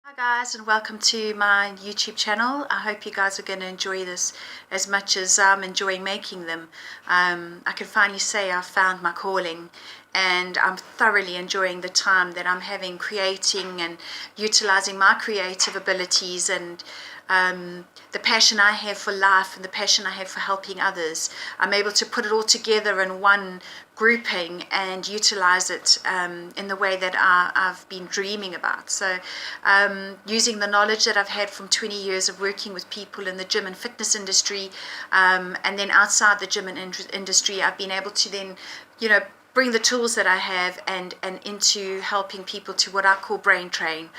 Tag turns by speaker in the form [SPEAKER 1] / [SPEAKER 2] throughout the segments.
[SPEAKER 1] Hi guys, and welcome to my YouTube channel. I hope you guys are going to enjoy this as much as I'm enjoying making them. I can finally say I've found my calling, and I'm thoroughly enjoying the time that I'm having creating and utilizing my creative abilities and the passion I have for life and the passion I have for helping others. I'm able to put it all together in one grouping and utilize it in the way that I've been dreaming about. So using the knowledge that I've had from 20 years of working with people in the gym and fitness industry, and then outside the gym and industry, I've been able to then, bring the tools that I have and into helping people to what I call brain train.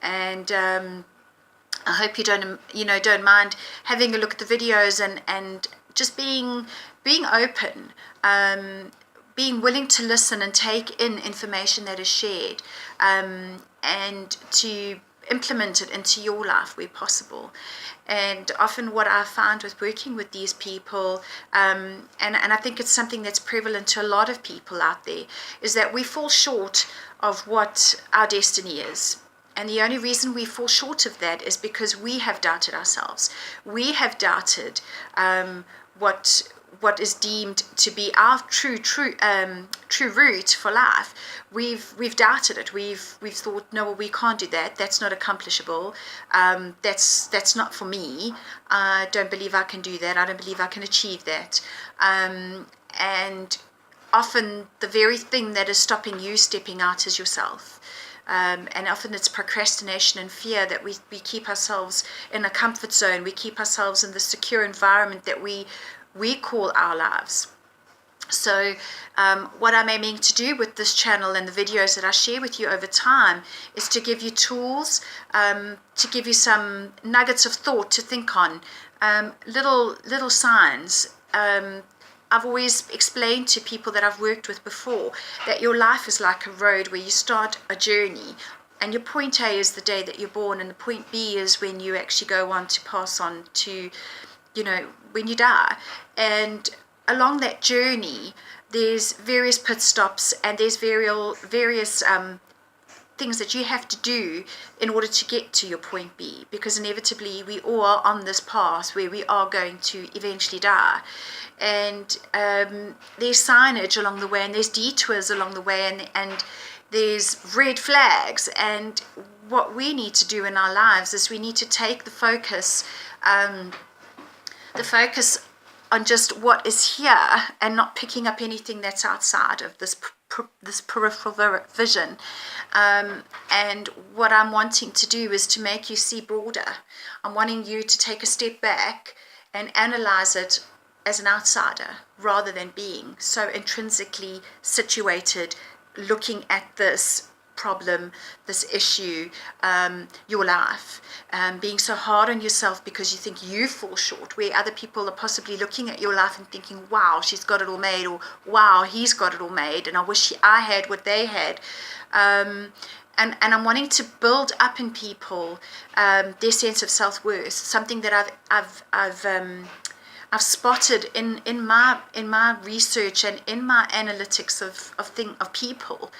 [SPEAKER 1] And I hope you don't mind having a look at the videos and just being open, being willing to listen and take in information that is shared, and to implement it into your life where possible. And often what I find with working with these people, and I think it's something that's prevalent to a lot of people out there, is that we fall short of what our destiny is. And the only reason we fall short of that is because we have doubted ourselves. We have doubted what is deemed to be our true route for life. We've doubted it. We've thought, no, well, we can't do that. That's not accomplishable. That's not for me. I don't believe I can do that. I don't believe I can achieve that. And often the very thing that is stopping you stepping out is yourself. And often it's procrastination and fear that we keep ourselves in a comfort zone. We keep ourselves in the secure environment that we call our lives. So what I'm aiming to do with this channel and the videos that I share with you over time is to give you tools, to give you some nuggets of thought to think on, little signs. I've always explained to people that I've worked with before that your life is like a road where you start a journey, and your point A is the day that you're born, and the point B is when you actually go on to pass on to, when you die. And along that journey, there's various pit stops, and there's various things that you have to do in order to get to your point B, because inevitably we all are on this path where we are going to eventually die. And there's signage along the way, and there's detours along the way, and there's red flags. And what we need to do in our lives is we need to take the focus on just what is here, and not picking up anything that's outside of this peripheral vision. And what I'm wanting to do is to make you see broader. I'm wanting you to take a step back and analyze it as an outsider, rather than being so intrinsically situated, looking at this problem, this issue, your life, being so hard on yourself because you think you fall short, where other people are possibly looking at your life and thinking, wow, she's got it all made, or wow, he's got it all made, and I wish I had what they had. And I'm wanting to build up in people their sense of self-worth, something that I've spotted in my research and in my analytics of people,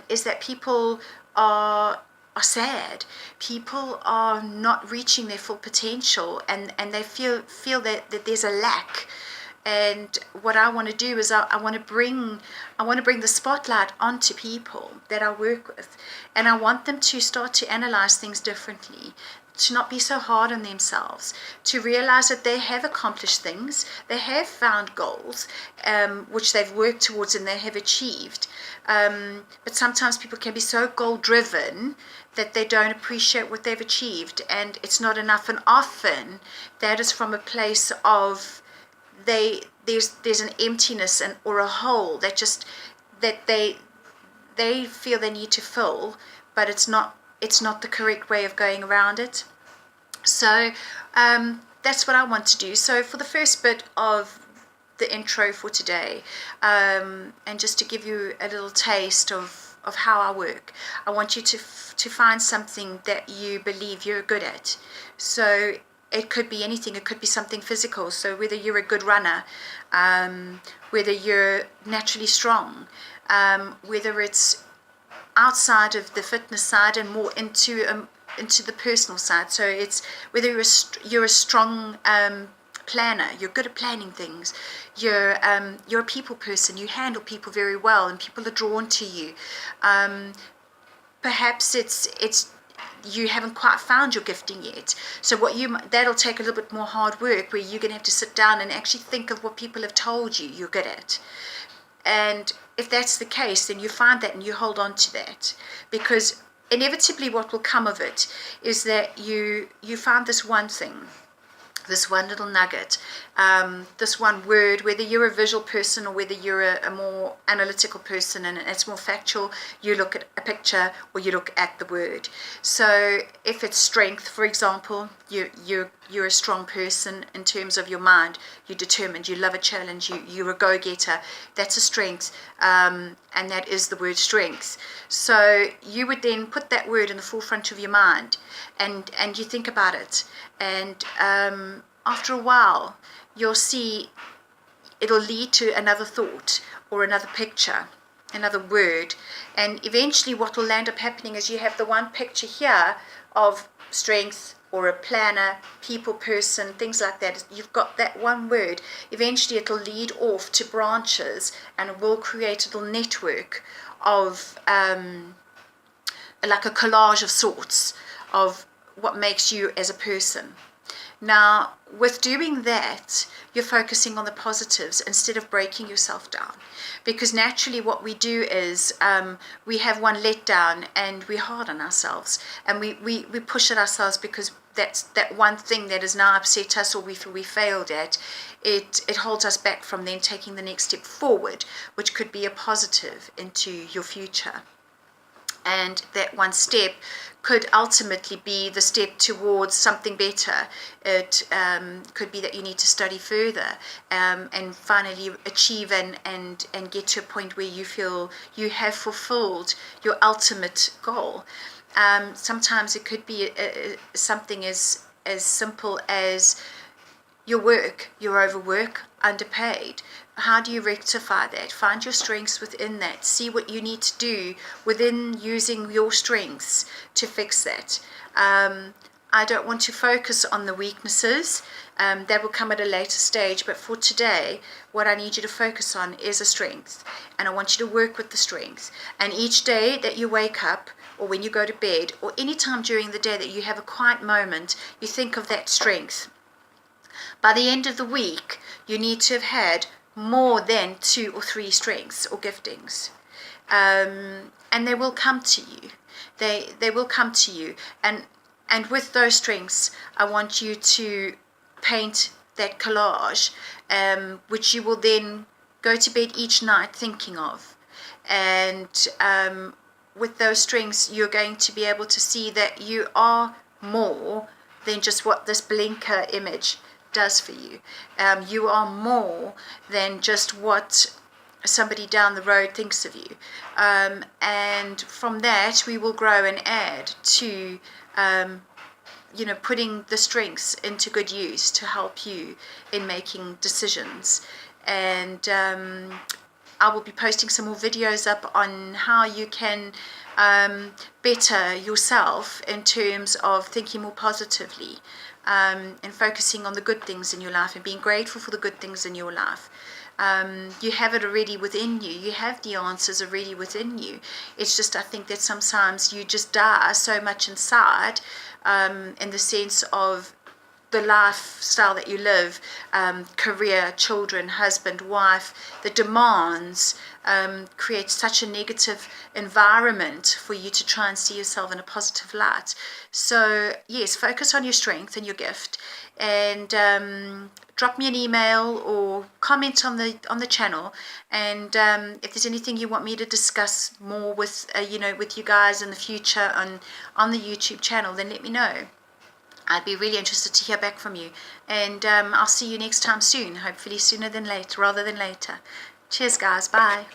[SPEAKER 1] is that people are sad. People are not reaching their full potential, and they feel that there's a lack. And what I want to do is I want to bring the spotlight onto people that I work with, and I want them to start to analyze things differently, to not be so hard on themselves, to realize that they have accomplished things, they have found goals, which they've worked towards and they have achieved. But sometimes people can be so goal-driven that they don't appreciate what they've achieved, and it's not enough. And often that is from a place of there's an emptiness or a hole that they feel they need to fill, but it's not the correct way of going around it. So that's what I want to do. So for the first bit of the intro for today, and just to give you a little taste of how I work, I want you to find something that you believe you're good at. So it could be anything. It could be something physical. So whether you're a good runner, whether you're naturally strong, whether it's outside of the fitness side and more into into the personal side. So it's whether you're a strong planner, you're good at planning things, you're a people person, you handle people very well, and people are drawn to you. Perhaps it's you haven't quite found your gifting yet. So that'll take a little bit more hard work, where you're going to have to sit down and actually think of what people have told you you're good at. And if that's the case, then you find that and you hold on to that, because inevitably what will come of it is that you find this one thing, this one little nugget, this one word, whether you're a visual person or whether you're a more analytical person and it's more factual, you look at a picture or you look at the word. So if it's strength, for example, you're a strong person in terms of your mind, you're determined, you love a challenge, you're a go-getter, that's a strength, and that is the word strength. So you would then put that word in the forefront of your mind, and you think about it, and after a while you'll see it'll lead to another thought or another picture, another word, and eventually what will end up happening is you have the one picture here of strength or a planner, people person, things like that. You've got that one word. Eventually it'll lead off to branches, and it will create a little network of like a collage of sorts of what makes you as a person. Now, with doing that, you're focusing on the positives instead of breaking yourself down. Because naturally what we do is we have one letdown and we're hard on ourselves, and we push at ourselves because that's that one thing that has now upset us, or we feel we failed at. It holds us back from then taking the next step forward, which could be a positive into your future. And that one step could ultimately be the step towards something better. It could be that you need to study further and finally achieve and get to a point where you feel you have fulfilled your ultimate goal. Sometimes it could be something as simple as your work, you're overworked, underpaid. How do you rectify that? Find your strengths within that. See what you need to do within using your strengths to fix that. I don't want to focus on the weaknesses. That will come at a later stage. But for today, what I need you to focus on is a strength. And I want you to work with the strength. And each day that you wake up, or when you go to bed, or any time during the day that you have a quiet moment, you think of that strength. By the end of the week, you need to have had more than 2 or 3 strengths or giftings, and they will come to you. They will come to you, and with those strengths, I want you to paint that collage, which you will then go to bed each night thinking of, and with those strengths, you're going to be able to see that you are more than just what this blinker image does for you. You are more than just what somebody down the road thinks of you, and from that we will grow and add to putting the strengths into good use to help you in making decisions. And I will be posting some more videos up on how you can better yourself in terms of thinking more positively, and focusing on the good things in your life and being grateful for the good things in your life. You have it already within you. You have the answers already within you. It's just, I think that sometimes you just die so much inside, in the sense of the lifestyle that you live, career, children, husband, wife, the demands create such a negative environment for you to try and see yourself in a positive light. So yes, focus on your strength and your gift, and drop me an email or comment on the channel, and if there's anything you want me to discuss more with with you guys in the future on the YouTube channel, then let me know. I'd be really interested to hear back from you, and I'll see you next time soon, hopefully sooner than later, rather than later. Cheers guys, bye.